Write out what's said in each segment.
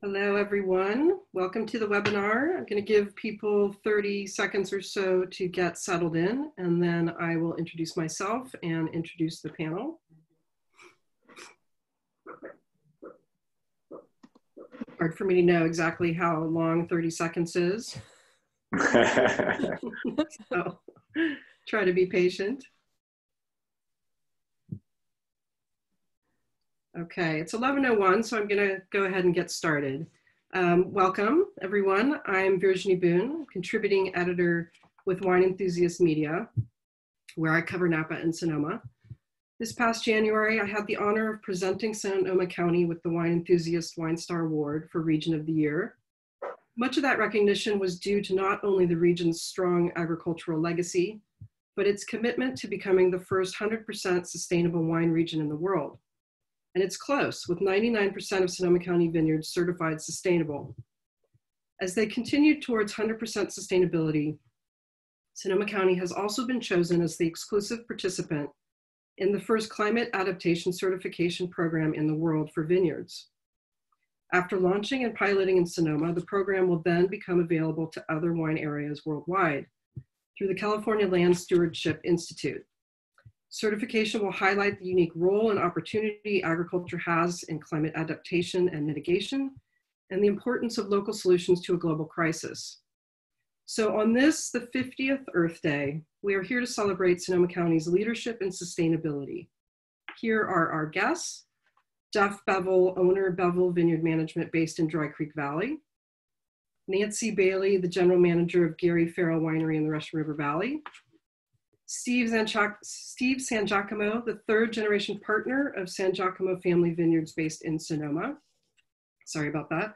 Hello, everyone. Welcome to the webinar. I'm going to give people 30 seconds or so to get settled in, and then I will introduce myself and introduce the panel. Hard for me to know exactly how long 30 seconds is. So try to be patient. Okay, it's 11:01, so I'm going to go ahead and get started. Welcome, everyone. I'm Virginie Boone, contributing editor with Wine Enthusiast Media, where I cover Napa and Sonoma. This past January, I had the honor of presenting Sonoma County with the Wine Enthusiast Wine Star Award for Region of the Year. Much of that recognition was due to not only the region's strong agricultural legacy, but its commitment to becoming the first 100% sustainable wine region in the world. And it's close, with 99% of Sonoma County vineyards certified sustainable. As they continue towards 100% sustainability, Sonoma County has also been chosen as the exclusive participant in the first climate adaptation certification program in the world for vineyards. After launching and piloting in Sonoma, the program will then become available to other wine areas worldwide through the California Land Stewardship Institute. Certification will highlight the unique role and opportunity agriculture has in climate adaptation and mitigation, and the importance of local solutions to a global crisis. So on this, the 50th Earth Day, we are here to celebrate Sonoma County's leadership in sustainability. Here are our guests: Duff Bevel, owner Bevel Vineyard Management based in Dry Creek Valley; Nancy Bailey, the general manager of Farrell Winery in the Russian River Valley; Steve San Giacomo, the third generation partner of San Giacomo Family Vineyards based in Sonoma. Sorry about that.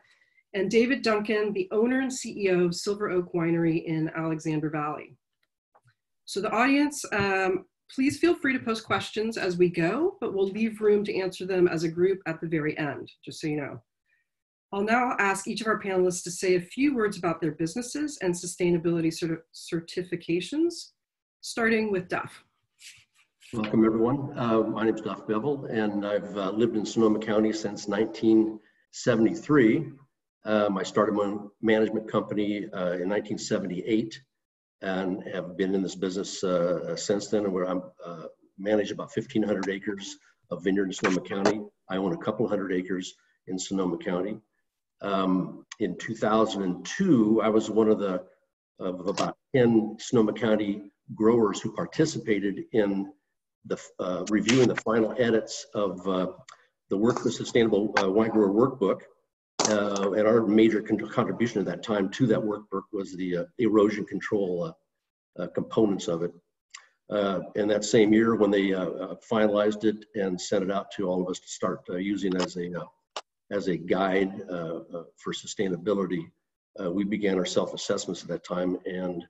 And David Duncan, the owner and CEO of Silver Oak Winery in Alexander Valley. So the audience, please feel free to post questions as we go, but we'll leave room to answer them as a group at the very end, just so you know. I'll now ask each of our panelists to say a few words about their businesses and sustainability certifications, starting with Duff. Welcome, everyone. My name is Duff Bevel, and I've lived in Sonoma County since 1973. I started my own management company in 1978 and have been in this business since then, where I'm manage about 1,500 acres of vineyard in Sonoma County. I own a couple hundred acres in Sonoma County. In 2002, I was one of about 10 Sonoma County growers who participated in the reviewing the final edits of the Sustainable Wine Grower Workbook. And our major contribution at that time to that workbook was the erosion control components of it. And that same year, when they finalized it and sent it out to all of us to start using as a guide for sustainability, we began our self-assessments at that time and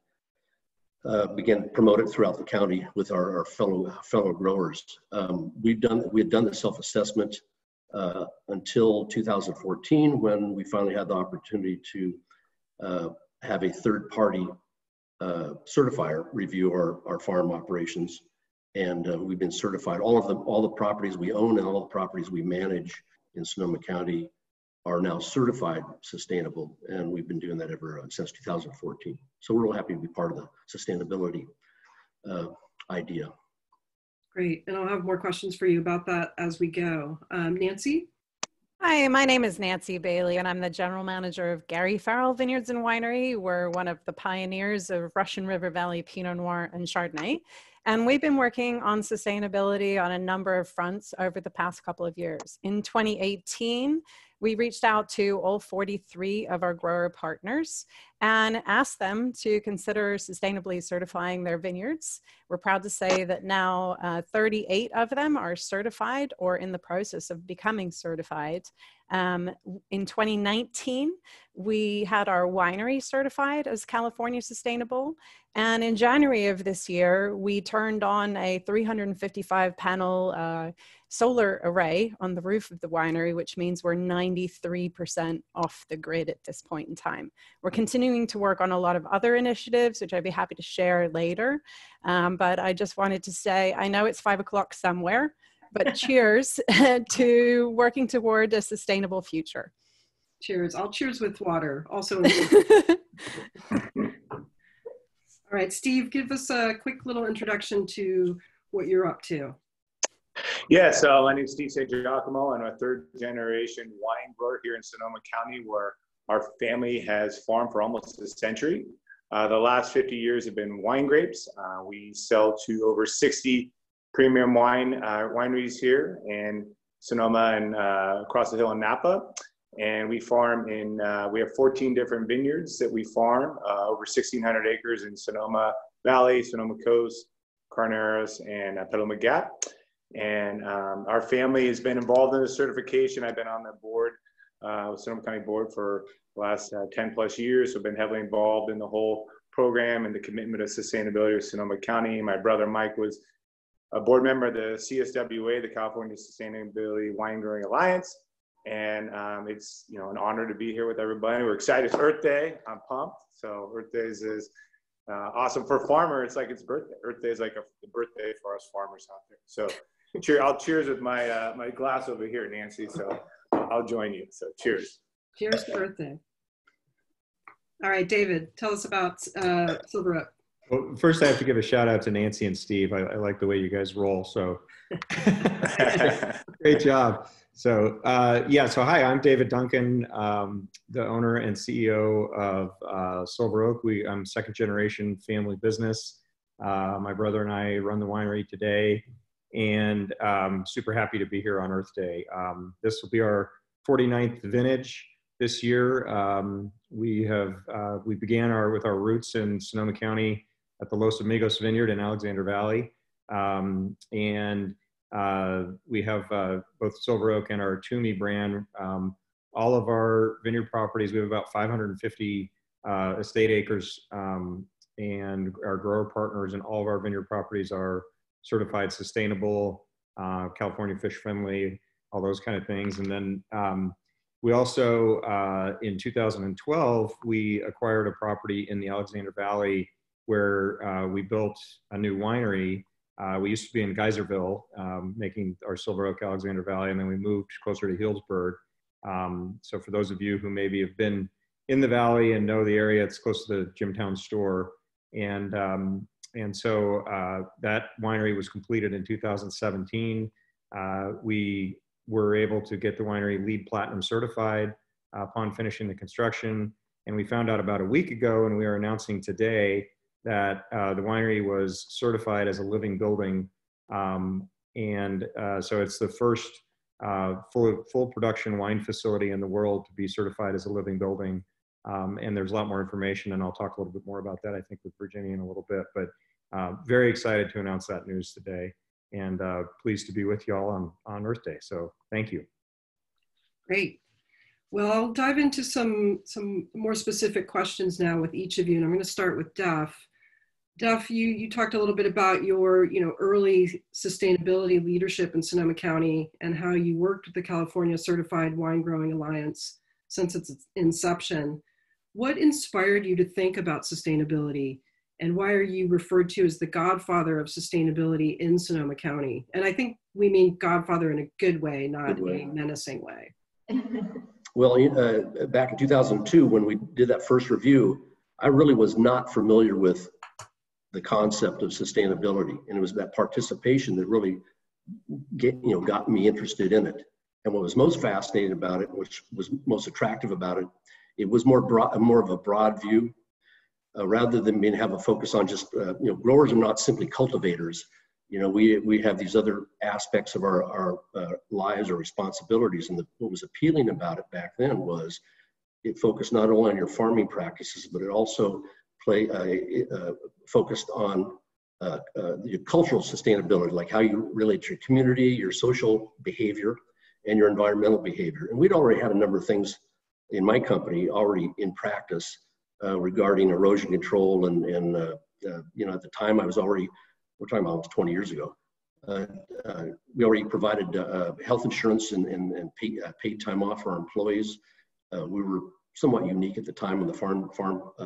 began to promote it throughout the county with our fellow growers. We had done the self-assessment until 2014, when we finally had the opportunity to have a third-party certifier review our farm operations, and we've been certified. All the properties we own and all the properties we manage in Sonoma County are now certified sustainable, and we've been doing that ever since 2014. So we're real happy to be part of the sustainability idea. Great, and I'll have more questions for you about that as we go. Nancy? Hi, my name is Nancy Bailey, and I'm the general manager of Farrell Vineyards and Winery. We're one of the pioneers of Russian River Valley Pinot Noir and Chardonnay. And we've been working on sustainability on a number of fronts over the past couple of years. In 2018, we reached out to all 43 of our grower partners and asked them to consider sustainably certifying their vineyards. We're proud to say that now 38 of them are certified or in the process of becoming certified. In 2019, we had our winery certified as California Sustainable. And in January of this year, we turned on a 355 panel solar array on the roof of the winery, which means we're 93% off the grid at this point in time. We're continuing to work on a lot of other initiatives, which I'd be happy to share later. But I just wanted to say, I know it's 5 o'clock somewhere, but cheers to working toward a sustainable future. Cheers. I'll cheers with water. Also. All right, Steve, give us a quick little introduction to what you're up to. Yeah, so my name is Steve Giacomo. I'm a third generation wine grower here in Sonoma County, where our family has farmed for almost a century. The last 50 years have been wine grapes. We sell to over 60 premium wineries here in Sonoma and across the hill in Napa. And we farm in, we have 14 different vineyards that we farm, over 1,600 acres in Sonoma Valley, Sonoma Coast, Carneros, and Petaluma Gap. And our family has been involved in the certification. I've been on the board, Sonoma County Board for the last 10 plus years. So I've been heavily involved in the whole program and the commitment of sustainability of Sonoma County. My brother Mike was a board member of the CSWA, the California Sustainability Wine Growing Alliance. And it's an honor to be here with everybody. We're excited. It's Earth Day. I'm pumped. So Earth Day is awesome for farmer. It's like it's birthday. Earth Day is like the birthday for us farmers out there. So I'll cheers with my my glass over here, Nancy. So I'll join you. So cheers. Cheers to Earth Day. All right, David, tell us about Silver Oak. Well, first I have to give a shout out to Nancy and Steve. I like the way you guys roll. So great job. So so hi, I'm David Duncan, the owner and CEO of Silver Oak. I'm second generation family business. My brother and I run the winery today, and super happy to be here on Earth Day. This will be our 49th vintage this year. We began with our roots in Sonoma County at the Los Amigos Vineyard in Alexander Valley. We have both Silver Oak and our Toomey brand. All of our vineyard properties, we have about 550 estate acres, and our grower partners in all of our vineyard properties are certified sustainable, California fish friendly, all those kind of things. And then we also, in 2012, we acquired a property in the Alexander Valley where we built a new winery. We used to be in Geyserville, making our Silver Oak Alexander Valley, and then we moved closer to Healdsburg. So for those of you who maybe have been in the valley and know the area, it's close to the Jimtown store. And so that winery was completed in 2017. We were able to get the winery LEED Platinum certified upon finishing the construction. And we found out about a week ago, and we are announcing today that the winery was certified as a living building. So it's the first full production wine facility in the world to be certified as a living building. And there's a lot more information, and I'll talk a little bit more about that, I think, with Virginia in a little bit. But very excited to announce that news today, and pleased to be with you all on Earth Day. So thank you. Great. Well, I'll dive into some more specific questions now with each of you, and I'm going to start with Duff. Duff, you talked a little bit about your early sustainability leadership in Sonoma County and how you worked with the California Certified Wine Growing Alliance since its inception. What inspired you to think about sustainability, and why are you referred to as the godfather of sustainability in Sonoma County? And I think we mean godfather in a good way, not a menacing way. Well, back in 2002, when we did that first review, I really was not familiar with the concept of sustainability, and it was that participation that really got me interested in it. And what was most fascinating about it, which was most attractive about it, it was more of a broad view, rather than have a focus on just growers are not simply cultivators. We have these other aspects of our lives or responsibilities, and what was appealing about it back then was it focused not only on your farming practices, but it also focused on your cultural sustainability, like how you relate to your community, your social behavior, and your environmental behavior. And we'd already had a number of things in my company already in practice regarding erosion control, and at the time we're talking about almost 20 years ago. We already provided health insurance and paid time off for our employees. We were somewhat unique at the time on the farm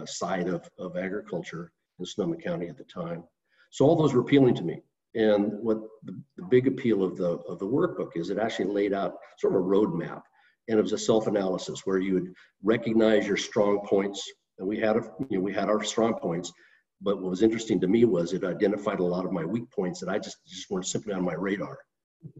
side of agriculture in Sonoma County at the time. So all those were appealing to me. And what the big appeal of the workbook is, it actually laid out sort of a roadmap. And it was a self-analysis where you would recognize your strong points. And we had, we had our strong points. But what was interesting to me was it identified a lot of my weak points that I just weren't simply on my radar.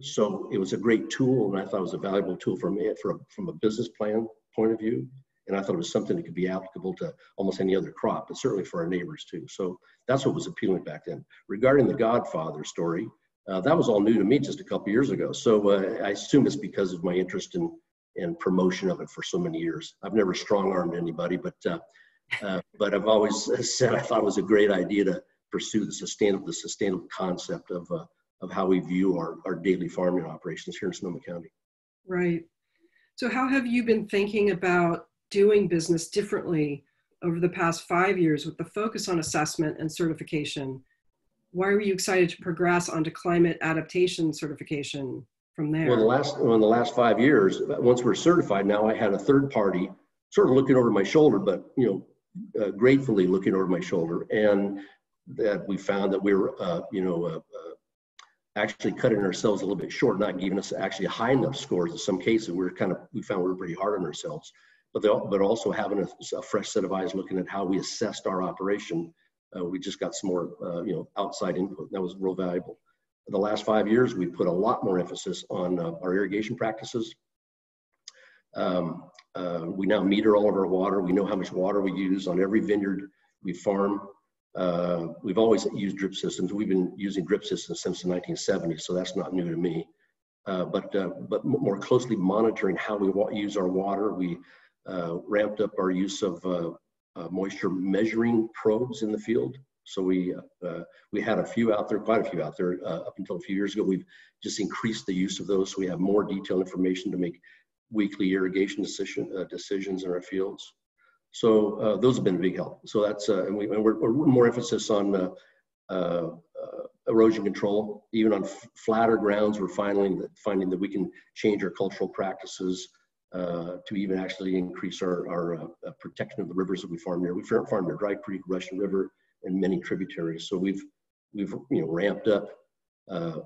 So it was a great tool, and I thought it was a valuable tool from a business plan point of view. And I thought it was something that could be applicable to almost any other crop, but certainly for our neighbors too. So that's what was appealing back then. Regarding the Godfather story, that was all new to me just a couple years ago. So I assume it's because of my interest in promotion of it for so many years. I've never strong-armed anybody, but I've always said I thought it was a great idea to pursue the sustainable concept of how we view our daily farming operations here in Sonoma County. Right. So how have you been thinking about doing business differently over the past 5 years with the focus on assessment and certification? Why were you excited to progress onto climate adaptation certification from there? Well, in the last 5 years, once we're certified, now I had a third party sort of looking over my shoulder, but gratefully looking over my shoulder, and that we found that we were, actually cutting ourselves a little bit short, not giving us actually high enough scores. In some cases, we found we were pretty hard on ourselves, but also having a fresh set of eyes looking at how we assessed our operation. We just got some more, outside input. That was real valuable. In the last 5 years, we put a lot more emphasis on our irrigation practices. We now meter all of our water. We know how much water we use on every vineyard we farm. We've always used drip systems. We've been using drip systems since the 1970s, so that's not new to me. But more closely monitoring how we use our water. We ramped up our use of moisture measuring probes in the field. So we had a few out there, quite a few out there up until a few years ago. We've just increased the use of those, so we have more detailed information to make weekly irrigation decisions in our fields. So those have been a big help. So that's and we're more emphasis on erosion control. Even on flatter grounds, we're finding that we can change our cultural practices to even actually increase our protection of the rivers that we farm near. We farm near Dry Creek, Russian River, and many tributaries. So we've ramped up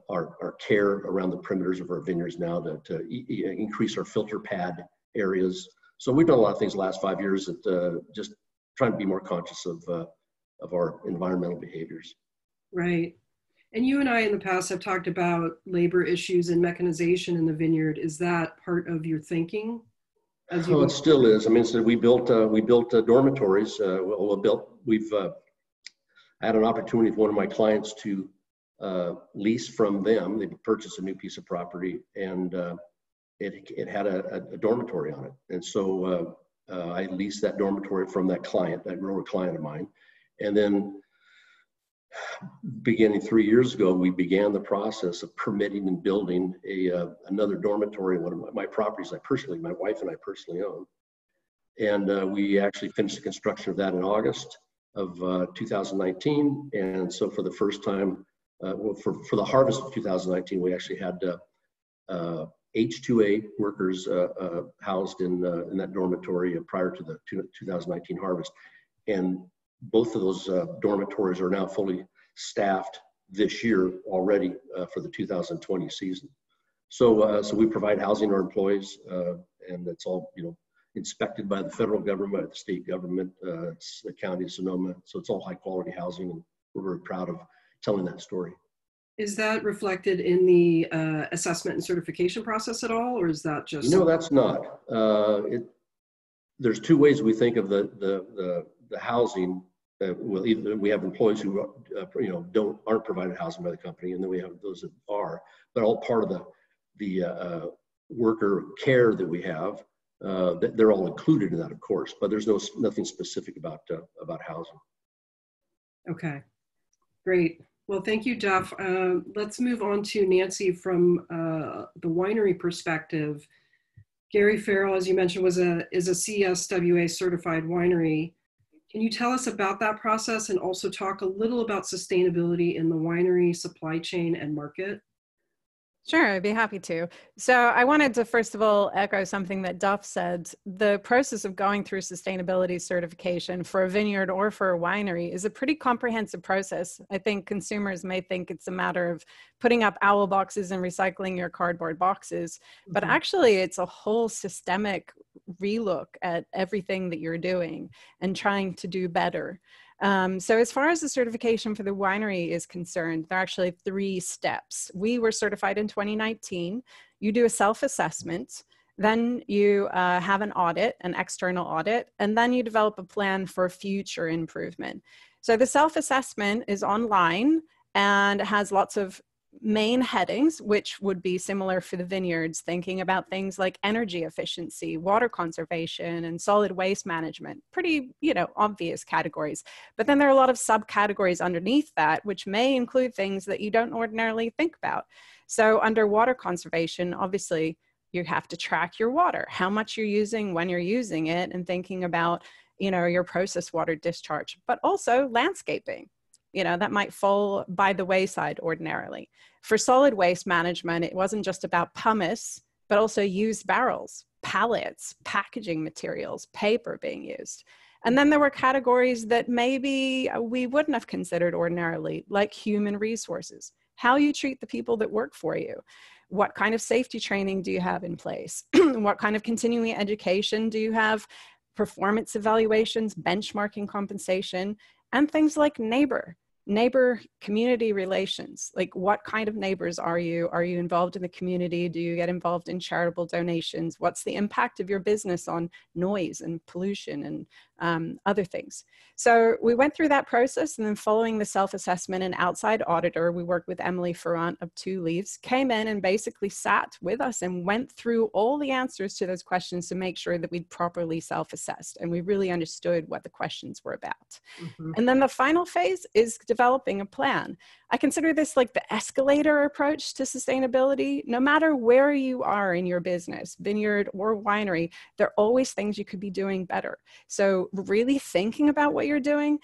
our care around the perimeters of our vineyards now to increase our filter pad areas. So we've done a lot of things the last 5 years that just trying to be more conscious of our environmental behaviors. Right. And you and I in the past have talked about labor issues and mechanization in the vineyard. Is that part of your thinking? It still is. I mean, so we built dormitories. We've had an opportunity for one of my clients to lease from them. They purchased a new piece of property, and it had a dormitory on it. And so I leased that dormitory from that grower client of mine. And then beginning 3 years ago, we began the process of permitting and building another dormitory in one of my properties my wife and I personally own. And we actually finished the construction of that in August of 2019. And so for the first time, for the harvest of 2019, we actually had H2A workers housed in that dormitory prior to the 2019 harvest. And both of those dormitories are now fully staffed this year already for the 2020 season. So we provide housing to our employees, and it's all inspected by the federal government, by the state government, it's the county of Sonoma. So it's all high quality housing, and we're very proud of telling that story. Is that reflected in the assessment and certification process at all, or is that just? No, that's not. There's two ways we think of the housing. Well, either we have employees who aren't provided housing by the company, and then we have those that are, but all part of the worker care that we have. They're all included in that, of course, but there's nothing specific about housing. Okay, great. Well, thank you, Duff. Let's move on to Nancy from the winery perspective. Gary Farrell, as you mentioned, is a CSWA certified winery. Can you tell us about that process and also talk a little about sustainability in the winery supply chain and market? Sure, I'd be happy to. So I wanted to first of all echo something that Duff said. The process of going through sustainability certification for a vineyard or for a winery is a pretty comprehensive process. I think consumers may think it's a matter of putting up owl boxes and recycling your cardboard boxes, but actually it's a whole systemic relook at everything that you're doing and trying to do better. So as far as the certification for the winery is concerned, there are actually 3 steps. We were certified in 2019. You do a self-assessment, then you have an audit, an external audit, and then you develop a plan for future improvement. So the self-assessment is online and has lots of main headings, which would be similar for the vineyards, thinking about things like energy efficiency, water conservation, and solid waste management. Pretty, obvious categories. But then there are a lot of subcategories underneath that, which may include things that you don't ordinarily think about. So under water conservation, obviously, you have to track your water, how much you're using, when you're using it, and thinking about, your process water discharge, but also landscaping. That might fall by the wayside ordinarily. For solid waste management, it wasn't just about pumice, but also used barrels, pallets, packaging materials, paper being used. And then there were categories that maybe we wouldn't have considered ordinarily, like human resources, how you treat the people that work for you. What kind of safety training do you have in place? What kind of continuing education do you have? Performance evaluations, benchmarking compensation, and things like neighbor community relations. Like, what kind of neighbors are you? Are you involved in the community? Do you get involved in charitable donations? What's the impact of your business on noise and pollution and other things? So we went through that process, and then following the self-assessment, an outside auditor, we worked with Emily Ferrant of Two Leaves, came in and basically sat with us and went through all the answers to those questions to make sure that we'd properly self-assessed and we really understood what the questions were about. And then the final phase is developing a plan. I consider this like the escalator approach to sustainability. No matter where you are in your business, vineyard or winery, there are always things you could be doing better. So really thinking about what you're doing,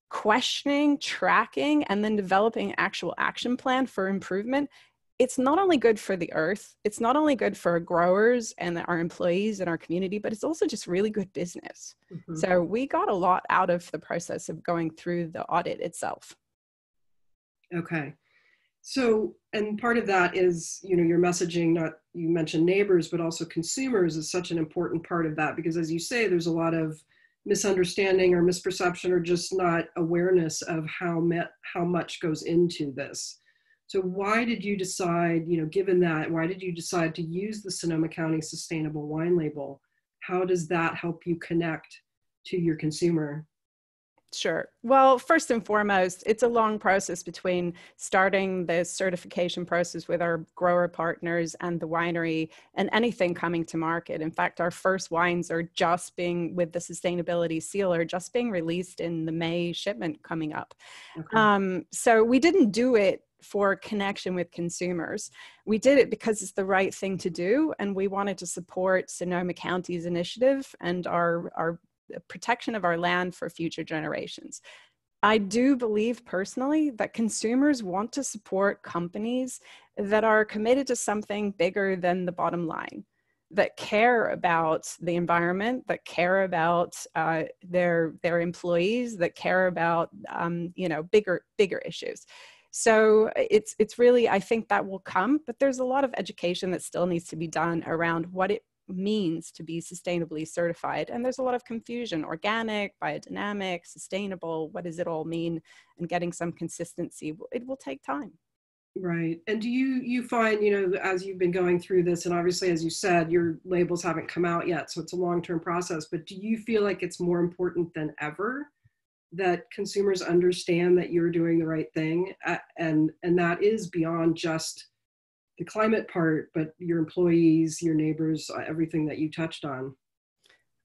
questioning, tracking, and then developing an actual action plan for improvement. It's not only good for the earth, it's not only good for our growers and our employees and our community, but it's also just really good business. So we got a lot out of the process of going through the audit itself. Okay. So, and part of that is, your messaging, you mentioned neighbors, but also consumers is such an important part of that, because as you say, there's a lot of misunderstanding or misperception or just not awareness of how much goes into this. So why did you decide, given that, why did you decide to use the Sonoma County Sustainable Wine Label? How does that help you connect to your consumer? Sure. Well, first and foremost, it's a long process between starting the certification process with our grower partners and the winery and anything coming to market. In fact, our first wines are just being, with the sustainability seal, are just being released in the May shipment coming up. Okay. So we didn't do it for connection with consumers. We did it because it's the right thing to do, and we wanted to support Sonoma County's initiative and our protection of our land for future generations. I do believe personally that consumers want to support companies that are committed to something bigger than the bottom line, that care about the environment, that care about their employees, that care about bigger issues. So it's really, I think that will come, but there's a lot of education that still needs to be done around what it means to be sustainably certified. And there's a lot of confusion: organic, biodynamic, sustainable, what does it all mean? And getting some consistency, it will take time. Right. And do you find, as you've been going through this, and obviously, as you said, your labels haven't come out yet, so it's a long-term process, but do you feel like it's more important than ever that consumers understand that you're doing the right thing? And that is beyond just the climate part, but your employees, your neighbors, everything that you touched on.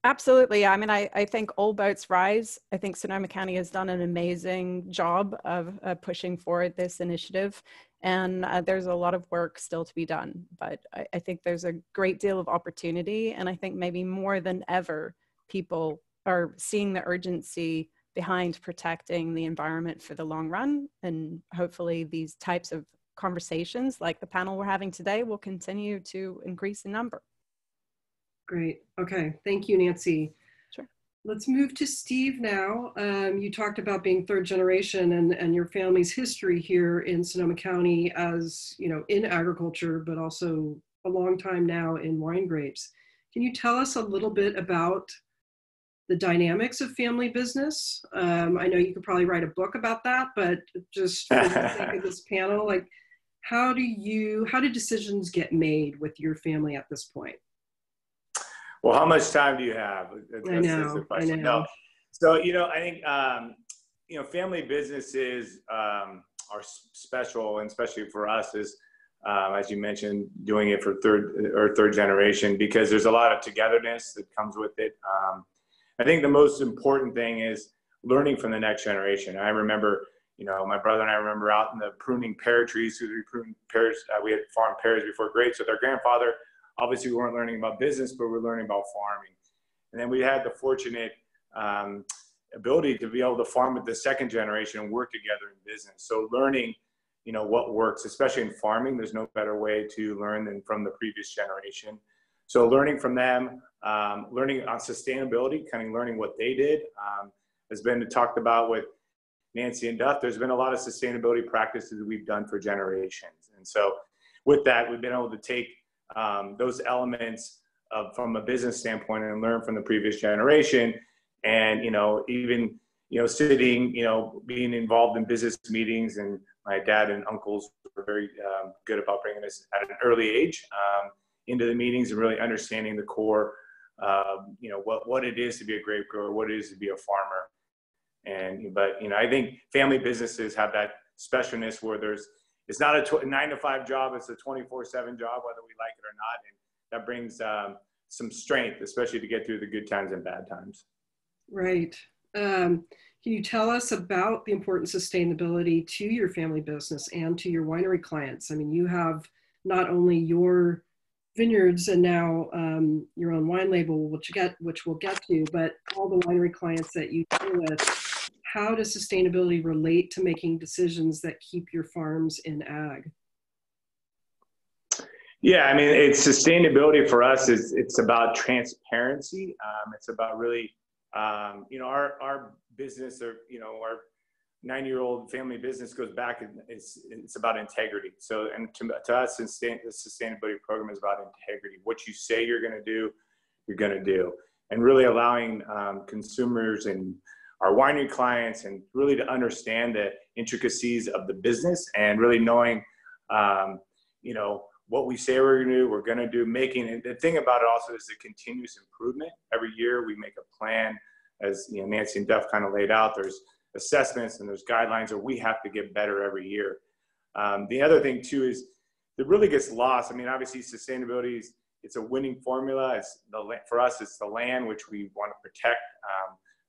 Absolutely. I mean, I think all boats rise. I think Sonoma County has done an amazing job of pushing forward this initiative. And there's a lot of work still to be done. But I think there's a great deal of opportunity. And I think maybe more than ever, people are seeing the urgency behind protecting the environment for the long run. And hopefully these types of conversations like the panel we're having today will continue to increase in number. Great. Okay. Thank you, Nancy. Sure. Let's move to Steve now. You talked about being third generation and your family's history here in Sonoma County as, you know, in agriculture, but also a long time now in wine grapes. Can you tell us a little bit about the dynamics of family business? I know you could probably write a book about that, but just for the sake of this panel, like, how do decisions get made with your family at this point? Well, how much time do you have? I know. No. So, you know, I think, you know, family businesses are special, and especially for us is, as you mentioned, doing it for third generation, because there's a lot of togetherness that comes with it. I think the most important thing is learning from the next generation. I remember, you know, my brother and I remember out in the pruning pear trees, we pruned pears. We had farmed pears before grapes with our grandfather. Obviously, we weren't learning about business, but we were learning about farming. And then we had the fortunate ability to be able to farm with the second generation and work together in business. So learning, you know, what works, especially in farming, there's no better way to learn than from the previous generation. So learning from them, learning on sustainability, kind of learning what they did, has been talked about with Nancy and Duff. There's been a lot of sustainability practices that we've done for generations. And so with that, we've been able to take those elements from a business standpoint and learn from the previous generation. And, you know, even, you know, sitting, you know, being involved in business meetings, and my dad and uncles were very good about bringing us at an early age into the meetings and really understanding the core, you know, what it is to be a grape grower, what it is to be a farmer. But, you know, I think family businesses have that specialness where it's not a 9-to-5 job, it's a 24/7 job, whether we like it or not. And that brings some strength, especially to get through the good times and bad times. Right. Can you tell us about the importance of sustainability to your family business and to your winery clients? I mean, you have not only your vineyards and now your own wine label, which we'll get to, but all the winery clients that you deal with. How does sustainability relate to making decisions that keep your farms in ag? Yeah, I mean, it's sustainability for us it's about transparency. It's about really, you know, our business, or, you know, our 9-year-old family business goes back, and it's about integrity. So, and to us, the sustainability program is about integrity. What you say you're going to do, you're going to do, and really allowing consumers and our winery clients and really to understand the intricacies of the business, and really knowing, you know, what we say we're going to do, making it. The thing about it also is the continuous improvement. Every year we make a plan, as you know, Nancy and Duff kind of laid out. There's assessments and there's guidelines where we have to get better every year. The other thing too is that really gets lost. I mean, obviously sustainability it's a winning formula. For us, it's the land which we want to protect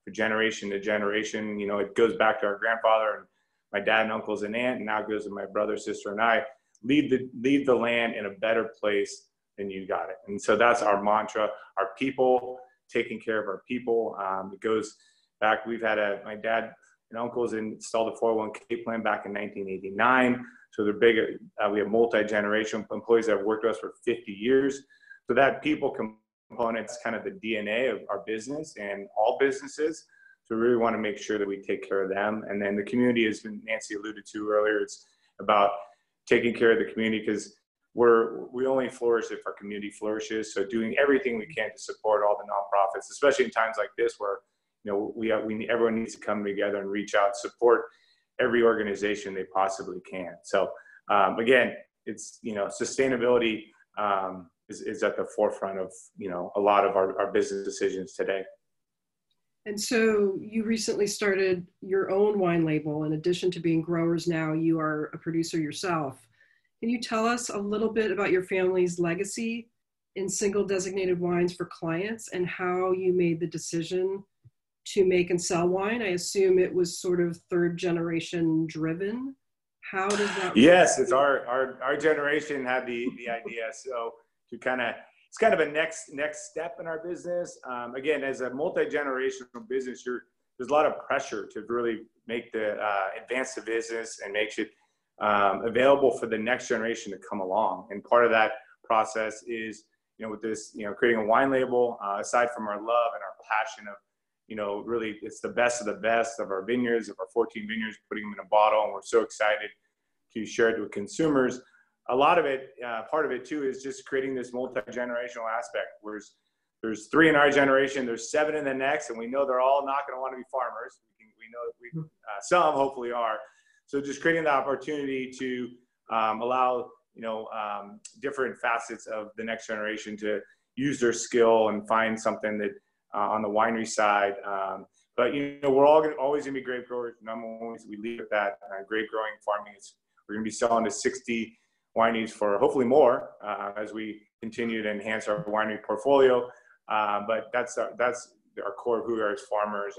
for generation to generation. You know, it goes back to our grandfather and my dad and uncles and aunt, and now it goes to my brother, sister, and I. Leave the land in a better place than you got it. And so that's our mantra. Our people, taking care of our people. It goes back. We've had my dad and uncles installed a 401k plan back in 1989. So they're big. We have multi-generational employees that have worked with us for 50 years. So that people component is kind of the DNA of our business and all businesses. So we really want to make sure that we take care of them. And then the community, as Nancy alluded to earlier, it's about taking care of the community, because we only flourish if our community flourishes. So doing everything we can to support all the nonprofits, especially in times like this where, you know, everyone needs to come together and reach out, support every organization they possibly can. So again, it's, you know, sustainability is at the forefront of, you know, a lot of our business decisions today. And so you recently started your own wine label. In addition to being growers now, you are a producer yourself. Can you tell us a little bit about your family's legacy in single designated wines for clients and how you made the decision to make and sell wine? I assume it was sort of third generation driven. How does that work? Yes, it's our generation had the idea. So to it's kind of a next step in our business. Again, as a multi-generational business, there's a lot of pressure to really make advance the business and make it available for the next generation to come along. And part of that process is, with this, creating a wine label, aside from our love and our passion of, really it's the best of the best of our vineyards, of our 14 vineyards, putting them in a bottle. And we're so excited to share it with consumers. A lot of it, part of it too, is just creating this multi-generational aspect. Where there's 3 in our generation, there's 7 in the next, and we know they're all not going to want to be farmers. We know some hopefully are. So just creating the opportunity to allow different facets of the next generation to use their skill and find something that on the winery side. But we're all always going to be grape growers. Number one, we lead with that. Grape growing farming we're going to be selling to 60 wineries for hopefully more as we continue to enhance our winery portfolio. But that's our core of who we are as farmers,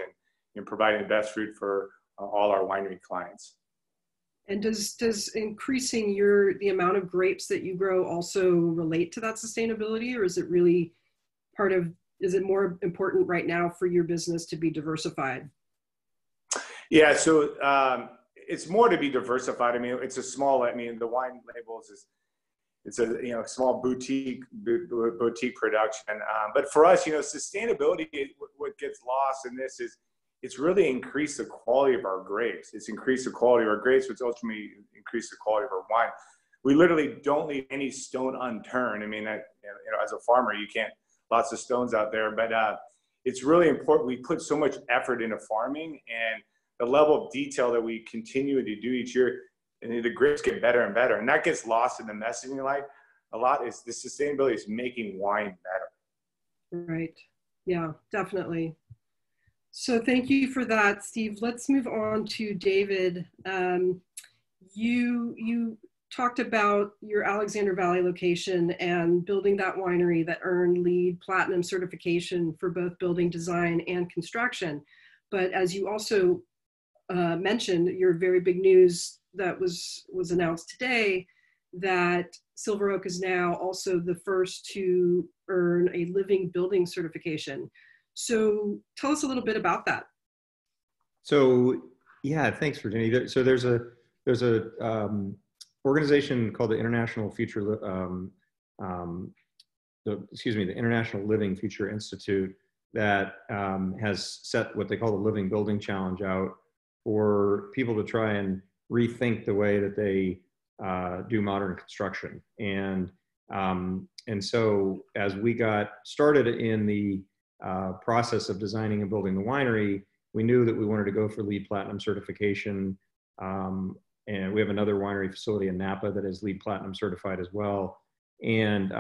and providing the best fruit for all our winery clients. And does increasing the amount of grapes that you grow also relate to that sustainability, or is it really is it more important right now for your business to be diversified? Yeah, so it's more to be diversified. I mean, it's the wine labels it's a small boutique production. But for us, sustainability, what gets lost in this is it's really increased the quality of our grapes. It's increased the quality of our grapes, which ultimately increased the quality of our wine. We literally don't leave any stone unturned. I mean, as a farmer, you can't, lots of stones out there, but it's really important. We put so much effort into farming, and the level of detail that we continue to do each year, and the grapes get better and better. And that gets lost in the messaging light. A lot is the sustainability is making wine better. Right. Yeah, definitely. So thank you for that, Steve. Let's move on to David. You talked about your Alexander Valley location and building that winery that earned LEED Platinum certification for both building design and construction. But as you also mentioned, your very big news that was announced today, that Silver Oak is now also the first to earn a living building certification. So tell us a little bit about that. So yeah, thanks, Virginia. So there's a organization called the International the International Living Future Institute that has set what they call the Living Building Challenge out for people to try and rethink the way that they do modern construction. And so as we got started in the process of designing and building the winery, we knew that we wanted to go for LEED Platinum certification. And we have another winery facility in Napa that is LEED Platinum certified as well. And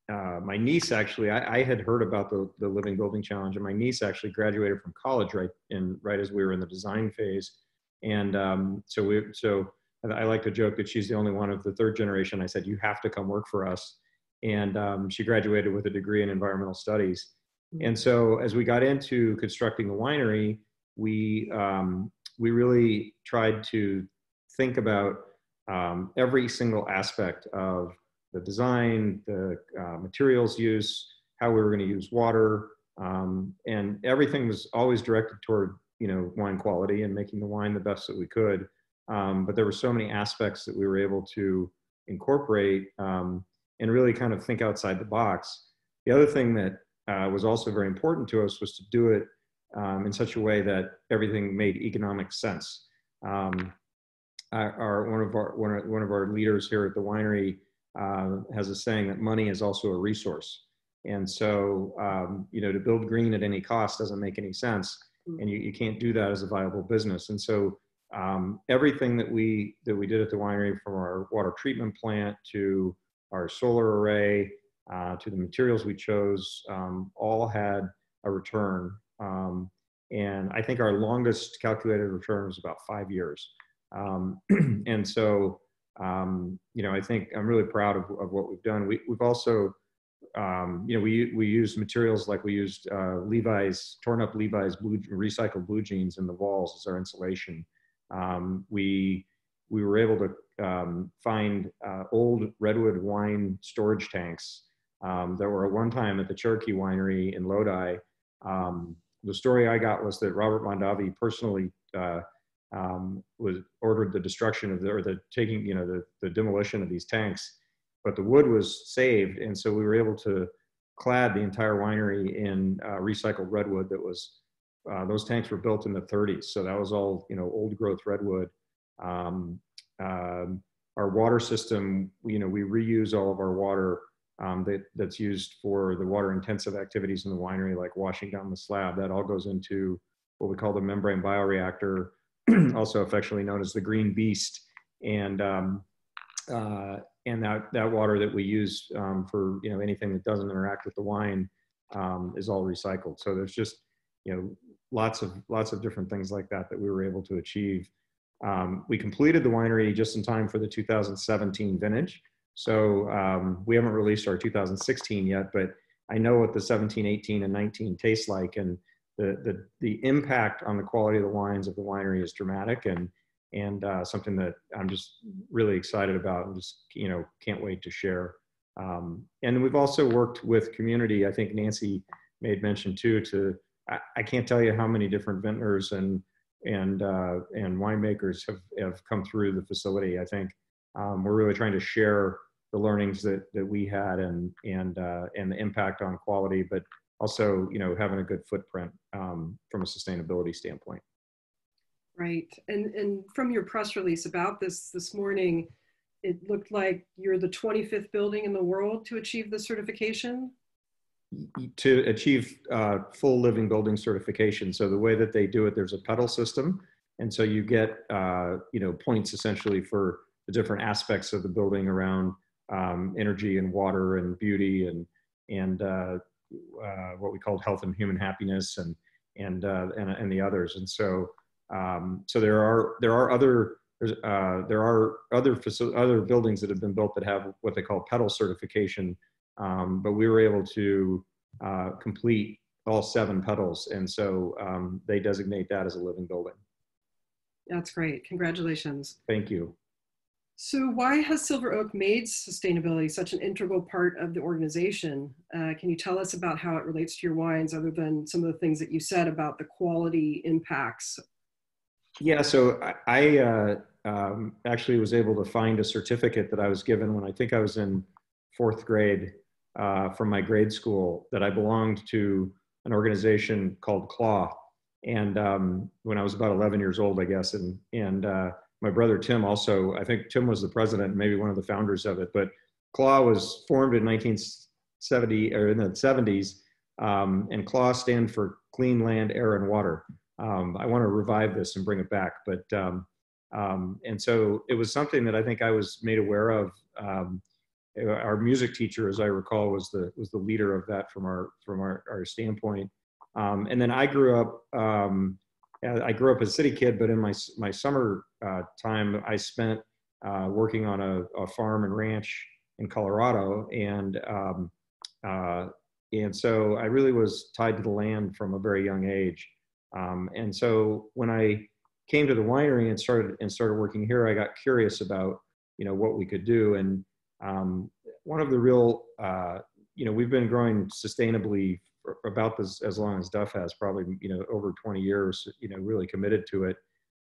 my niece actually, I had heard about the Living Building Challenge, and my niece actually graduated from college right as we were in the design phase. And so I like to joke that she's the only one of the third generation. I said, you have to come work for us. And she graduated with a degree in environmental studies. And so as we got into constructing the winery, we really tried to think about every single aspect of the design, the materials use, how we were going to use water, and everything was always directed toward wine quality and making the wine the best that we could. But there were so many aspects that we were able to incorporate and really kind of think outside the box. The other thing that was also very important to us was to do it in such a way that everything made economic sense. One of our leaders here at the winery has a saying that money is also a resource. And so, to build green at any cost doesn't make any sense, and you can't do that as a viable business. And so, everything that we did at the winery, from our water treatment plant to our solar array to the materials we chose, all had a return. And I think our longest calculated return was about 5 years. And so, I think I'm really proud of what we've done. We've also, we used materials like we used torn up Levi's recycled blue jeans in the walls as our insulation. We were able to find old redwood wine storage tanks that were at one time at the Cherokee Winery in Lodi. The story I got was that Robert Mondavi personally was ordered the destruction of the taking, the demolition of these tanks, but the wood was saved. And so we were able to clad the entire winery in recycled redwood that was, those tanks were built in the 30s. So that was all, old growth redwood. Our water system, we reuse all of our water that's used for the water intensive activities in the winery, like washing down the slab. That all goes into what we call the membrane bioreactor, also affectionately known as the green beast. And that water that we use for anything that doesn't interact with the wine is all recycled. So there's just lots of different things like that we were able to achieve. We completed the winery just in time for the 2017 vintage. So we haven't released our 2016 yet, but I know what the 17, 18, and 19 tastes like, and the impact on the quality of the wines of the winery is dramatic, and something that I'm just really excited about, and just can't wait to share. And we've also worked with community. I think Nancy made mention too. I can't tell you how many different vintners and winemakers have come through the facility. I think we're really trying to share the learnings that we had and the impact on quality, but also having a good footprint from a sustainability standpoint. Right, and from your press release about this morning, it looked like you're the 25th building in the world to achieve the certification. To achieve full living building certification. So the way that they do it, there's a pedal system, and so you get points essentially for the different aspects of the building around energy and water and beauty and what we call health and human happiness and the others. And so there are other buildings that have been built that have what they call pedal certification. But we were able to complete all 7 pedals, and so they designate that as a living building. That's great. Congratulations. Thank you. So why has Silver Oak made sustainability such an integral part of the organization? Can you tell us about how it relates to your wines, other than some of the things that you said about the quality impacts? Yeah, so I actually was able to find a certificate that I was given when I think I was in 4th grade from my grade school, that I belonged to an organization called CLAW. And when I was about 11 years old, I guess, and my brother Tim also, I think Tim was the president, maybe one of the founders of it, but CLAW was formed in 1970 or in the 70s, and CLAW stand for Clean Land, Air, and Water. I want to revive this and bring it back, but and so it was something that I think I was made aware of. Our music teacher, as I recall, was the leader of that from our standpoint. And then I grew up a city kid, but in my summer time, I spent working on a farm and ranch in Colorado, and so I really was tied to the land from a very young age. And so when I came to the winery and started working here, I got curious about what we could do. And one of the real we've been growing sustainably for about as long as Duff has, probably over 20 years, really committed to it.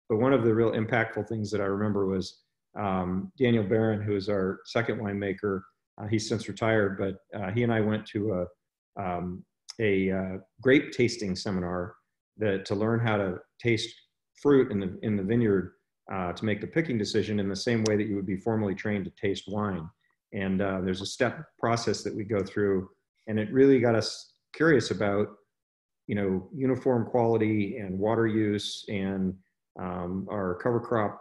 But one of the real impactful things that I remember was Daniel Barron, who is our second winemaker. He's since retired, but he and I went to a grape tasting seminar to learn how to taste fruit in the vineyard to make the picking decision in the same way that you would be formally trained to taste wine. And there's a step process that we go through, and it really got us curious about uniform quality and water use and our cover crop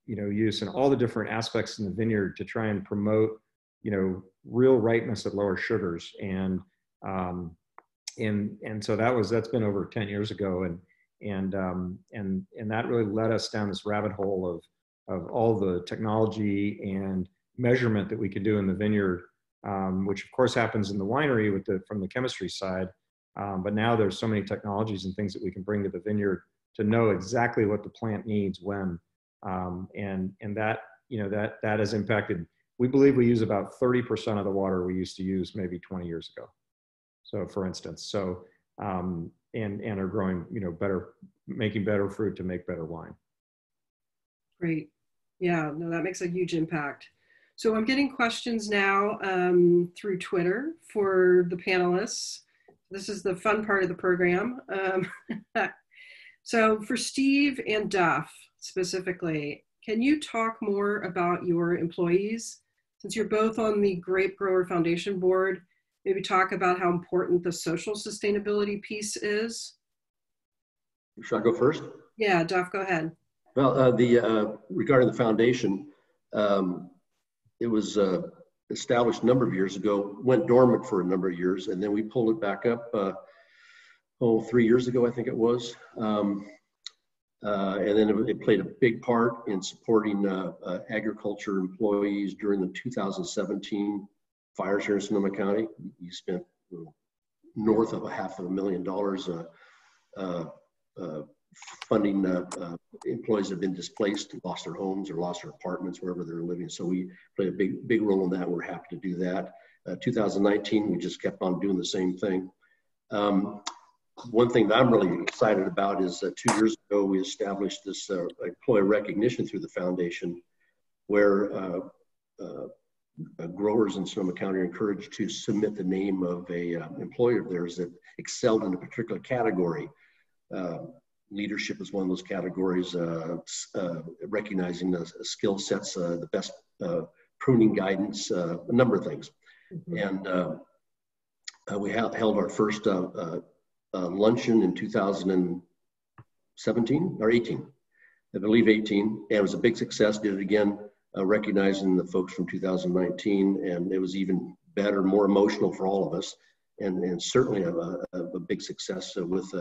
use and all the different aspects in the vineyard to try and promote real ripeness at lower sugars. And so that's been over 10 years ago, and that really led us down this rabbit hole of all the technology and measurement that we can do in the vineyard, which of course happens in the winery from the chemistry side. But now there's so many technologies and things that we can bring to the vineyard to know exactly what the plant needs when, and that has impacted. We believe we use about 30% of the water we used to use maybe 20 years ago. So for instance, and are growing, better, making better fruit to make better wine. Great. Yeah, no, that makes a huge impact. So I'm getting questions now through Twitter for the panelists. This is the fun part of the program. So for Steve and Duff specifically, can you talk more about your employees? Since you're both on the Grape Grower Foundation board, maybe talk about how important the social sustainability piece is. Should I go first? Yeah, Duff, go ahead. Well, regarding the foundation, it was established a number of years ago, went dormant for a number of years, and then we pulled it back up 3 years ago, I think it was. And then it played a big part in supporting agriculture employees during the 2017 fires here in Sonoma County. You spent north of $500,000 funding employees that have been displaced, lost their homes or lost their apartments wherever they're living. So we played a big role in that. We're happy to do that. 2019, we just kept on doing the same thing. One thing that I'm really excited about is 2 years ago, we established this employee recognition through the foundation, where growers in Sonoma County are encouraged to submit the name of a employer of theirs that excelled in a particular category. Leadership is one of those categories, recognizing the skill sets, the best pruning guidance, a number of things. Mm-hmm. And we held our first luncheon in 2017 or 18, I believe 18, and it was a big success. Did it again, recognizing the folks from 2019, and it was even better, more emotional for all of us, and certainly a big success with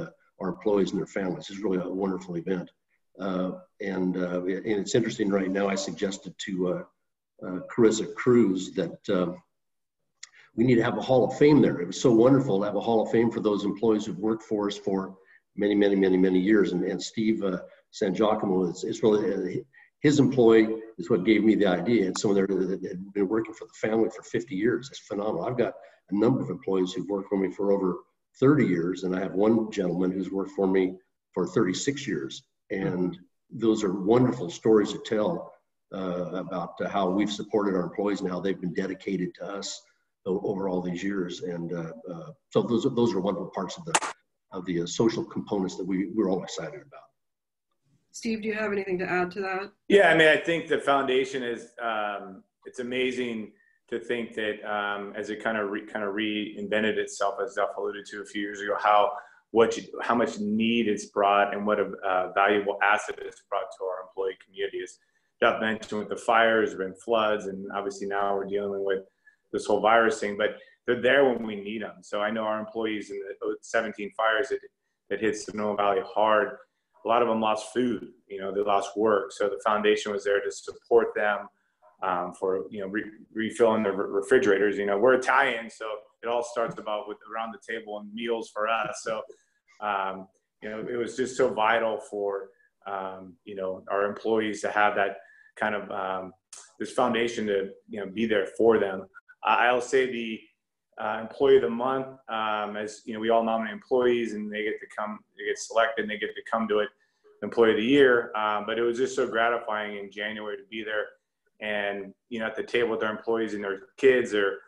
our employees and their families. It's really a wonderful event. And it's interesting right now, I suggested to Carissa Cruz that we need to have a Hall of Fame there. It was so wonderful to have a Hall of Fame for those employees who've worked for us for many years. And Steve San Giacomo, it's really, his employee is what gave me the idea. It's someone that had been working for the family for 50 years. It's phenomenal. I've got a number of employees who've worked for me for over 30 years, and I have one gentleman who's worked for me for 36 years. And those are wonderful stories to tell about how we've supported our employees and how they've been dedicated to us over all these years. And so those are wonderful parts of the social components that we're all excited about. Steve, do you have anything to add to that? Yeah, I mean, I think the foundation is, it's amazing to think that as it kind of reinvented itself, as Duff alluded to a few years ago, how much need it's brought and what a valuable asset it's brought to our employee community. As Duff mentioned, with the fires, there have been floods, and obviously now we're dealing with this whole virus thing, but they're there when we need them. So I know our employees in the 17 fires that hit Sonoma Valley hard, a lot of them lost food, they lost work. So the foundation was there to support them for, refilling their refrigerators. We're Italian, so it all starts around the table and meals for us. So, it was just so vital for, our employees to have that kind of, this foundation to, be there for them. I'll say the employee of the month, as we all nominate employees and they get selected and they get to come to it, employee of the year. But it was just so gratifying in January to be there and, at the table with their employees and their kids. They're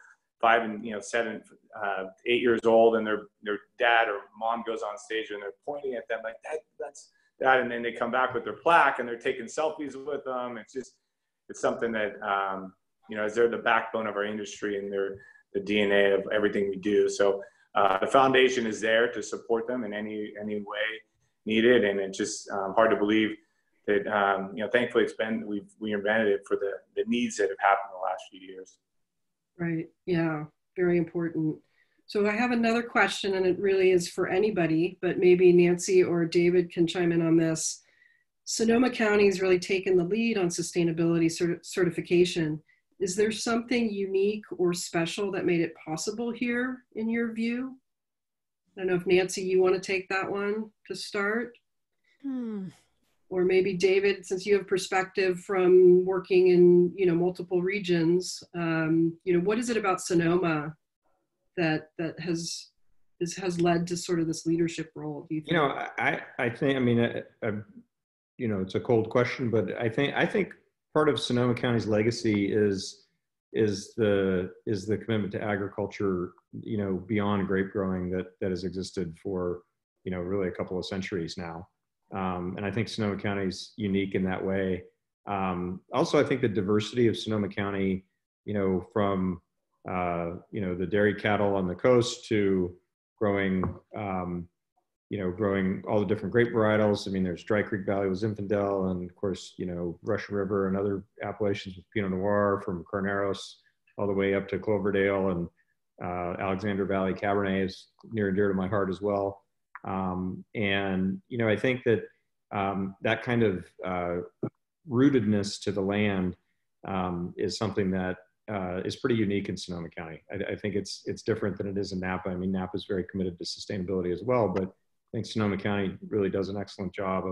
5 and 7, 8 years old, and their dad or mom goes on stage and they're pointing at them like that's that. And then they come back with their plaque and they're taking selfies with them. It's something that, as they're the backbone of our industry and they're the DNA of everything we do. So the foundation is there to support them in any way needed. And it's just hard to believe that, thankfully we invented it for the needs that have happened in the last few years. Right. Yeah. Very important. So I have another question, and it really is for anybody, but maybe Nancy or David can chime in on this. Sonoma County has really taken the lead on sustainability certification. Is there something unique or special that made it possible here in your view? I don't know if Nancy, you want to take that one to start? Or maybe David, since you have perspective from working in, multiple regions, what is it about Sonoma that has has led to sort of this leadership role, do you think? You know, I think, I mean, you know, it's a cold question, but I think part of Sonoma County's legacy is the commitment to agriculture, you know, beyond grape growing that has existed for, you know, really a couple of centuries now. And I think Sonoma County's unique in that way. Also, I think the diversity of Sonoma County, you know, from, you know, the dairy cattle on the coast to growing, you know, growing all the different grape varietals. I mean, there's Dry Creek Valley with Zinfandel, and of course, you know, Russian River and other appellations with Pinot Noir, from Carneros all the way up to Cloverdale, and Alexander Valley Cabernet is near and dear to my heart as well. And, you know, I think that that kind of rootedness to the land is something that is pretty unique in Sonoma County. I think it's different than it is in Napa. I mean, Napa is very committed to sustainability as well, but I think Sonoma County really does an excellent job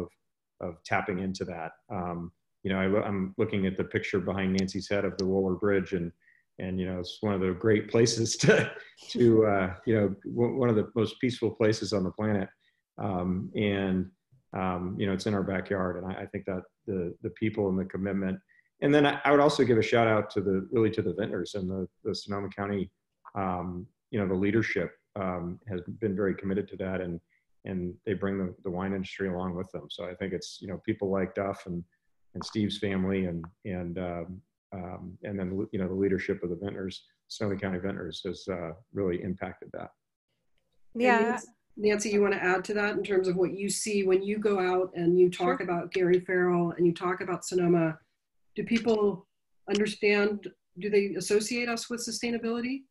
of tapping into that. You know, I'm looking at the picture behind Nancy's head of the Wohler Bridge, and you know, it's one of the great places to you know, one of the most peaceful places on the planet. You know, it's in our backyard, and I think that the people and the commitment. And then I would also give a shout out to the vintners and the Sonoma County, you know, the leadership has been very committed to that, and they bring the wine industry along with them. So I think it's, you know, people like Duff and Steve's family, and then, you know, the leadership of the vintners, Sonoma County vintners, has really impacted that. Yeah. Nancy, you want to add to that in terms of what you see when you go out and you talk Sure. about Gary Farrell and you talk about Sonoma? Do people understand, do they associate us with sustainability?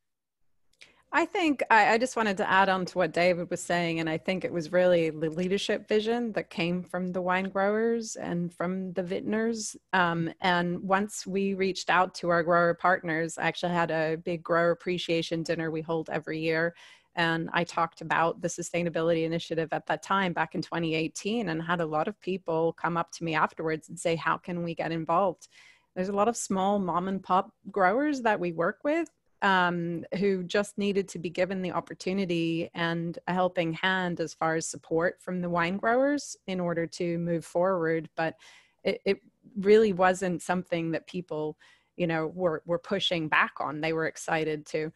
I think I just wanted to add on to what David was saying, and I think it was really the leadership vision that came from the wine growers and from the vintners. And once we reached out to our grower partners, I actually had a big grower appreciation dinner we hold every year. And I talked about the sustainability initiative at that time back in 2018, and had a lot of people come up to me afterwards and say, how can we get involved? There's a lot of small mom and pop growers that we work with who just needed to be given the opportunity and a helping hand as far as support from the wine growers in order to move forward. But it really wasn't something that people, you know, were pushing back on. They were excited to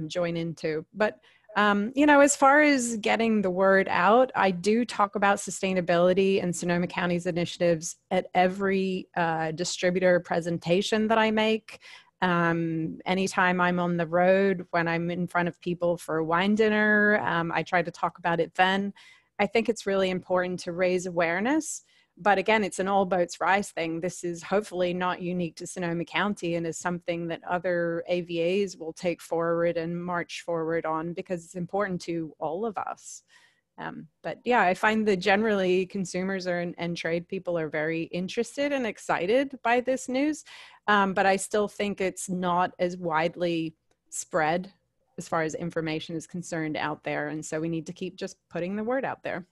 join into. But you know, as far as getting the word out, I do talk about sustainability and Sonoma County's initiatives at every distributor presentation that I make. Anytime I'm on the road, when I'm in front of people for a wine dinner, I try to talk about it then. I think it's really important to raise awareness. But again, it's an all boats rise thing. This is hopefully not unique to Sonoma County, and is something that other AVAs will take forward and march forward on, because it's important to all of us. But yeah, I find that generally consumers and trade people are very interested and excited by this news. But I still think it's not as widely spread as far as information is concerned out there. And so we need to keep just putting the word out there.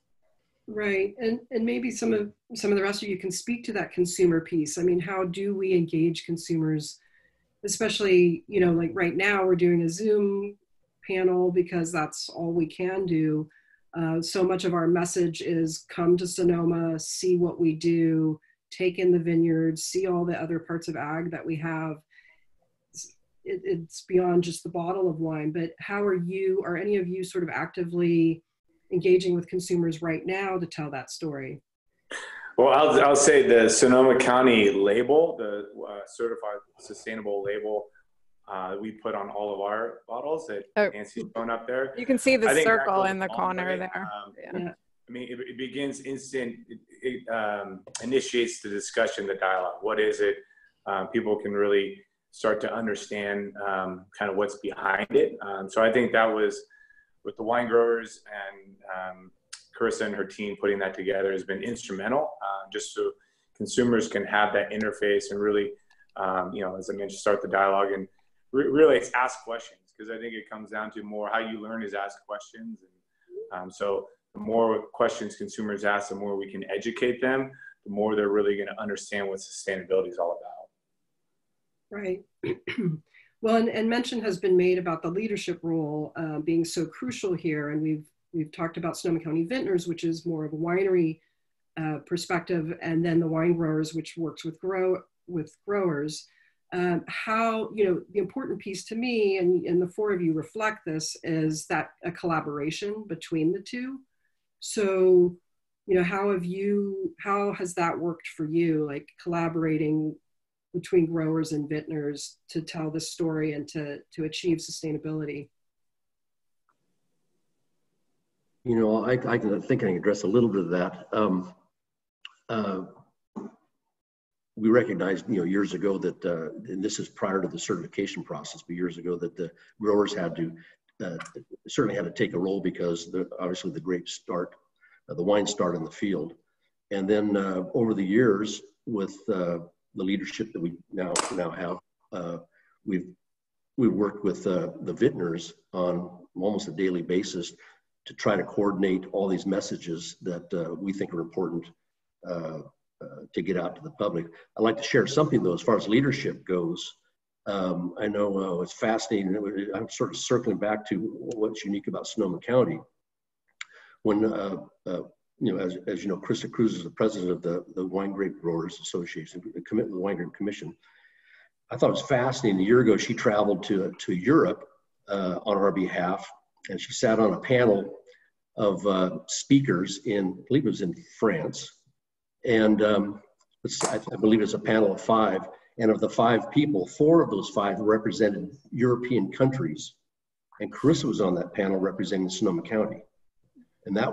Right. And maybe some of the rest of you can speak to that consumer piece. I mean, how do we engage consumers, especially, you know, like right now we're doing a Zoom panel because that's all we can do. So much of our message is come to Sonoma, see what we do, take in the vineyards, see all the other parts of ag that we have. It's beyond just the bottle of wine, but how are you, or any of you, sort of actively engaging with consumers right now to tell that story? Well, I'll say the Sonoma County label, the certified sustainable label, we put on all of our bottles that Nancy's shown up there. You can see the circle in the corner there. Yeah. I mean, it begins instant, it initiates the discussion, the dialogue. What is it? People can really start to understand kind of what's behind it. So I think that was, with the wine growers and Carissa and her team putting that together, has been instrumental, just so consumers can have that interface and really, you know, as I mentioned, start the dialogue, and really it's ask questions, because I think it comes down to more how you learn is ask questions. And so the more questions consumers ask, the more we can educate them, the more they're really going to understand what sustainability is all about. Right. Well, and mention has been made about the leadership role being so crucial here. And we've talked about Sonoma County Vintners, which is more of a winery perspective, and then the wine growers, which works with growers. How, the important piece to me, and the four of you reflect this, is that a collaboration between the two. So, how has that worked for you, like collaborating between growers and vintners to tell the story and to achieve sustainability? I think I can address a little bit of that. We recognized, years ago that, and this is prior to the certification process, but years ago that the growers had to, certainly had to take a role, because obviously the grapes start, the wine start in the field. And then over the years, with the leadership that we now have, we've worked with the vintners on almost a daily basis to try to coordinate all these messages that we think are important to get out to the public. I'd like to share something, though, as far as leadership goes. I know it's fascinating. I'm sort of circling back to what's unique about Sonoma County. When, as you know, Krista Cruz is the president of the Wine Grape Growers Association, the Wine Grape Commission. I thought it was fascinating. A year ago, she traveled to Europe on our behalf, and she sat on a panel of speakers I believe it was in France. And I believe it's a panel of 5. And of the 5 people, 4 of those 5 represented European countries. And Carissa was on that panel representing Sonoma County. And that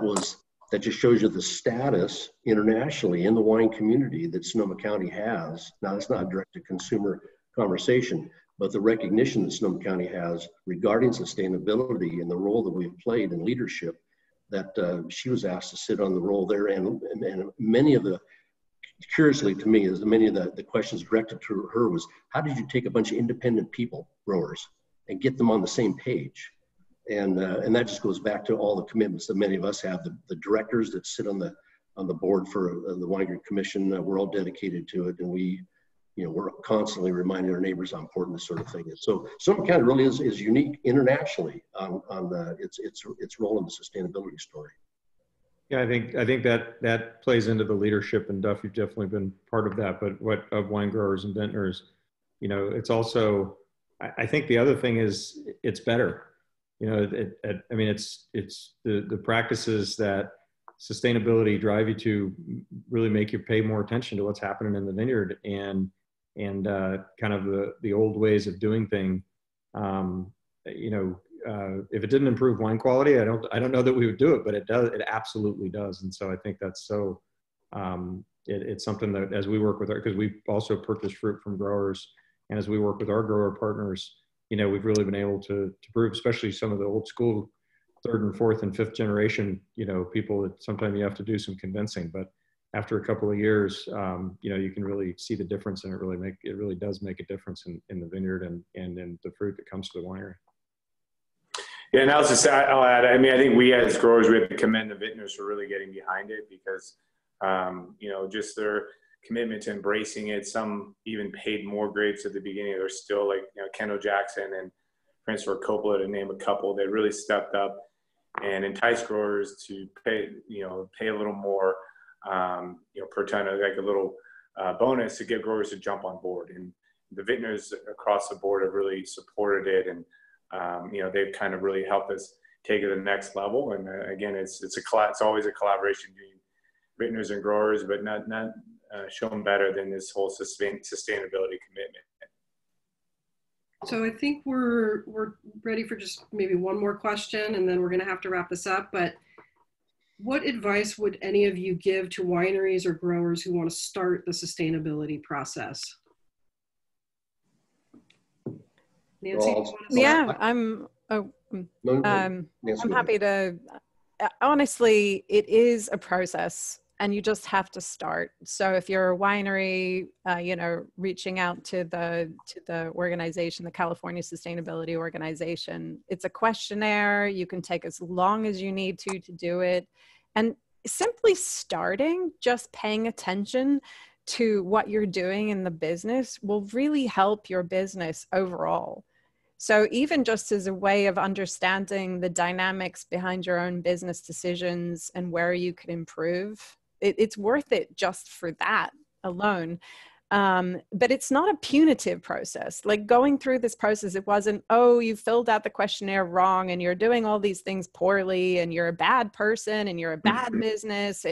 just shows you the status internationally in the wine community that Sonoma County has. Now, it's not a direct-to-consumer conversation, but the recognition that Sonoma County has regarding sustainability and the role that we've played in leadership, that she was asked to sit on the role there. And many of the, curiously to me, is many of the questions directed to her was, how did you take a bunch of independent people, growers, and get them on the same page? And that just goes back to all the commitments that many of us have. The directors that sit on the board for the Wine Grape Commission, we're all dedicated to it, and we're constantly reminding our neighbors how important this sort of thing is. So Sonoma County really is unique internationally on its role in the sustainability story. Yeah, I think that plays into the leadership, and Duff, you've definitely been part of that. But what of wine growers and vintners, it's also, I think the other thing is it's better. It's the practices that sustainability drive you to really make you pay more attention to what's happening in the vineyard, and kind of the old ways of doing things. If it didn't improve wine quality, I don't know that we would do it, but it does. It absolutely does. And so I think that's so. It's something that, as we work with because we also purchase fruit from growers, and as we work with our grower partners, we've really been able to prove, especially some of the old school 3rd and 4th and 5th generation, people that sometimes you have to do some convincing, but after a couple of years, you can really see the difference, and it really does make a difference in the vineyard and in the fruit that comes to the winery. Yeah, and I'll add, I think we as growers, we have to commend the vintners for really getting behind it, because, just their commitment to embracing it. Some even paid more grapes at the beginning. They're still like, Kendall Jackson and Francois Coppola, to name a couple, that really stepped up and enticed growers to pay a little more, per ton, like a little bonus to get growers to jump on board. And the vintners across the board have really supported it, and they've kind of really helped us take it to the next level. And again, it's always a collaboration between vintners and growers, but not shown better than this whole sustainability commitment. So I think we're ready for just maybe one more question, and then we're going to have to wrap this up. But what advice would any of you give to wineries or growers who want to start the sustainability process? Nancy? Yeah, I'm happy to. Honestly, it is a process, and you just have to start. So if you're a winery, reaching out to the organization, the California Sustainability Organization, it's a questionnaire. You can take as long as you need to do it. And simply starting, just paying attention to what you're doing in the business will really help your business overall. So even just as a way of understanding the dynamics behind your own business decisions and where you could improve, it's worth it just for that alone. But it's not a punitive process. Like going through this process, it wasn't, oh, you filled out the questionnaire wrong and you're doing all these things poorly and you're a bad person and you're a bad business.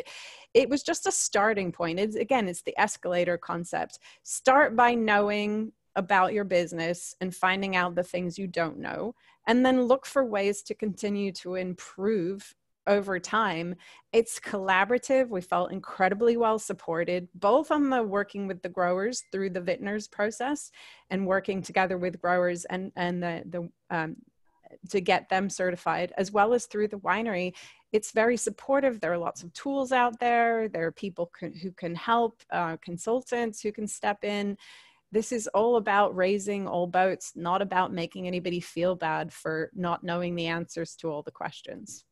It was just a starting point. It's the escalator concept. Start by knowing about your business and finding out the things you don't know, and then look for ways to continue to improve over time. It's collaborative. We felt incredibly well supported, both on the working with the growers through the Vineyards process and working together with growers and to get them certified, as well as through the winery. It's very supportive. There are lots of tools out there. There are people who can help, consultants who can step in. This is all about raising all boats, not about making anybody feel bad for not knowing the answers to all the questions.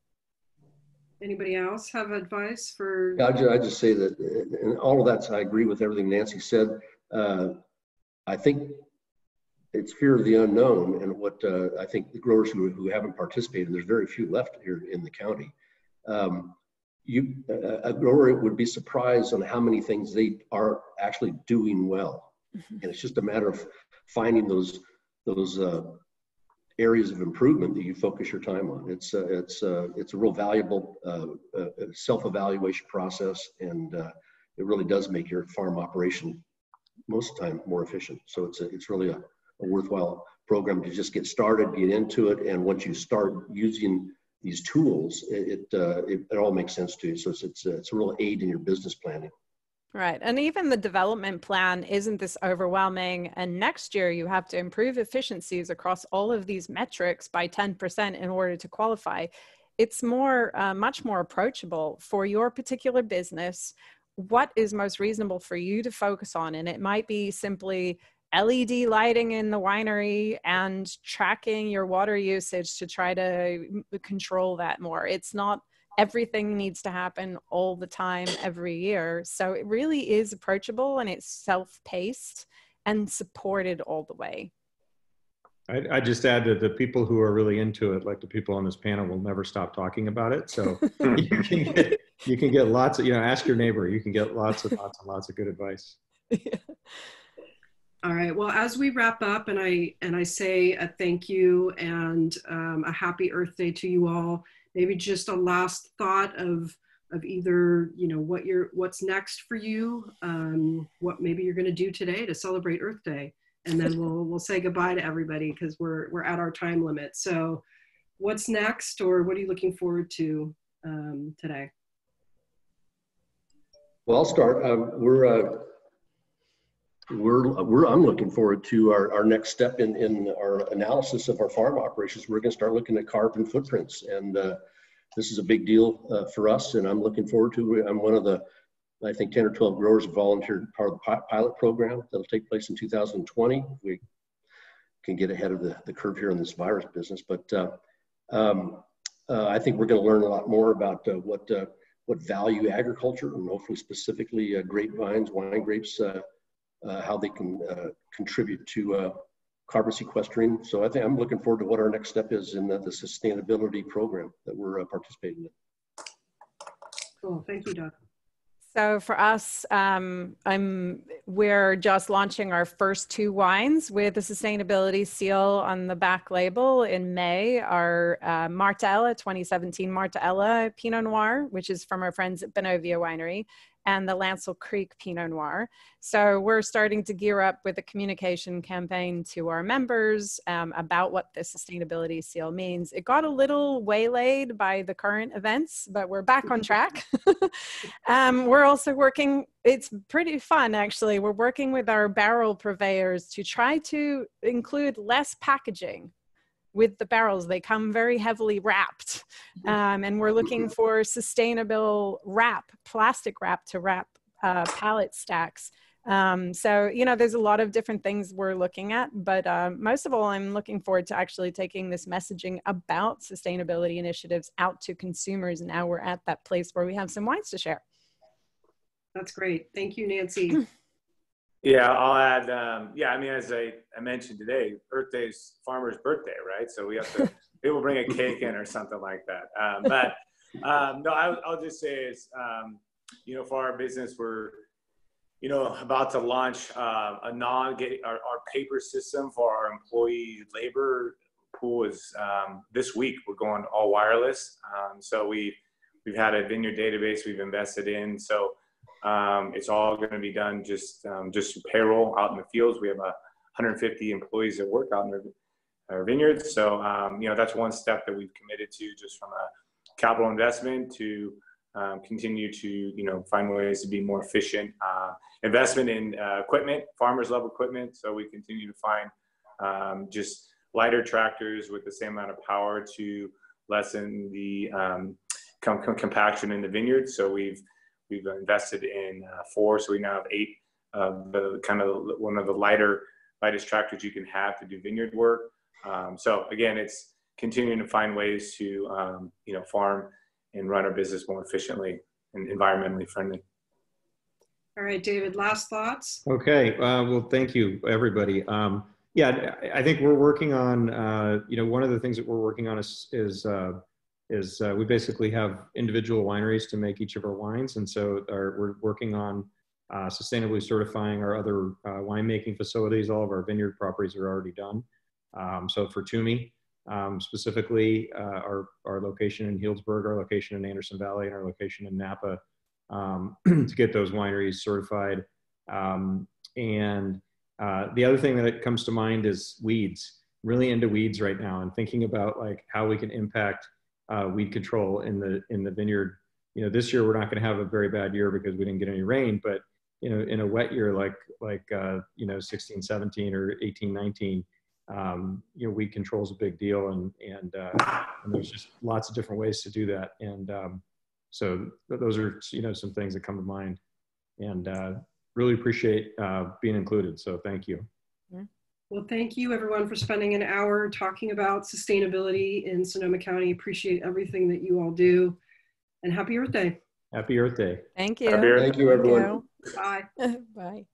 Anybody else have advice for? I just say that, and all of that, I agree with everything Nancy said. I think it's fear of the unknown, and what I think the growers who haven't participated, there's very few left here in the county. A grower would be surprised on how many things they are actually doing well, and it's just a matter of finding those areas of improvement that you focus your time on. It's a real valuable self-evaluation process, and it really does make your farm operation most of the time more efficient. So it's really a worthwhile program to just get started, get into it, and once you start using these tools, it all makes sense to you. So it's a real aid in your business planning. Right. And even the development plan isn't this overwhelming. And next year you have to improve efficiencies across all of these metrics by 10% in order to qualify. It's much more approachable for your particular business. What is most reasonable for you to focus on? And it might be simply LED lighting in the winery and tracking your water usage to try to control that more. It's not everything needs to happen all the time, every year. So it really is approachable, and it's self-paced and supported all the way. I just add that the people who are really into it, like the people on this panel, will never stop talking about it. So you can get lots of, ask your neighbor, you can get lots and lots of good advice. Yeah. All right. Well, as we wrap up, and I say a thank you and a happy Earth Day to you all. Maybe just a last thought of either what's next for you, what maybe you're going to do today to celebrate Earth Day, and then we'll say goodbye to everybody because we're at our time limit. So, what's next, or what are you looking forward to today? Well, I'll start. I'm looking forward to our next step in our analysis of our farm operations. We're going to start looking at carbon footprints, and this is a big deal for us, and I'm looking forward to it. I'm one of the, I think, 10 or 12 growers who volunteered part of the pilot program that'll take place in 2020. We can get ahead of the curve here in this virus business, but I think we're going to learn a lot more about what value agriculture, and hopefully specifically grapevines, wine grapes, how they can contribute to carbon sequestering. So I think I'm looking forward to what our next step is in the sustainability program that we're participating in. Cool. Thank you, Doug. So for us, we're just launching our first 2 wines with a sustainability seal on the back label in May. Our Martella 2017 Martella Pinot Noir, which is from our friends at Benovia Winery, and the Lancel Creek Pinot Noir. So we're starting to gear up with a communication campaign to our members about what the sustainability seal means. It got a little waylaid by the current events, but we're back on track. We're also working, it's pretty fun actually, we're working with our barrel purveyors to try to include less packaging with the barrels. They come very heavily wrapped. And we're looking for sustainable plastic wrap to wrap pallet stacks. So, there's a lot of different things we're looking at, but most of all, I'm looking forward to actually taking this messaging about sustainability initiatives out to consumers. Now we're at that place where we have some wines to share. That's great. Thank you, Nancy. Yeah, I'll add, yeah, I mean, as I mentioned today, Earth Day's farmer's birthday, right? So we have to, maybe we'll bring a cake in or something like that. No, I'll just say is, you know, for our business, we're, you know, about to launch our paper system for our employee labor pool is this week. We're going all wireless. So we've had a vineyard database we've invested in. So it's all going to be done just payroll out in the fields. We have 150 employees that work out in our vineyards. So, you know, that's one step that we've committed to just from a capital investment to continue to, you know, find ways to be more efficient. Investment in equipment, farmers love equipment. So we continue to find just lighter tractors with the same amount of power to lessen the compaction in the vineyard. So we've invested in 4, so we now have 8 of the kind of one of the lightest tractors you can have to do vineyard work. So again, it's continuing to find ways to you know, farm and run our business more efficiently and environmentally friendly. All right, David, last thoughts? Okay, well, thank you, everybody. Yeah, I think we're working on, you know, one of the things that we're working on is we basically have individual wineries to make each of our wines. And so we're working on sustainably certifying our other winemaking facilities. All of our vineyard properties are already done. So for Toomey, specifically our location in Healdsburg, our location in Anderson Valley, and our location in Napa, to get those wineries certified. And the other thing that comes to mind is weeds. Really into weeds right now, and thinking about like how we can impact weed control in the vineyard. You know, this year we're not going to have a very bad year because we didn't get any rain, but you know, in a wet year like you know, 16, 17 or 18, 19, you know, weed control is a big deal, and there's just lots of different ways to do that. And so those are, you know, some things that come to mind, and really appreciate being included. So thank you. Well, thank you everyone for spending an hour talking about sustainability in Sonoma County. Appreciate everything that you all do, and happy Earth Day. Happy Earth Day. Thank you. Thank you, everyone. Bye. Bye.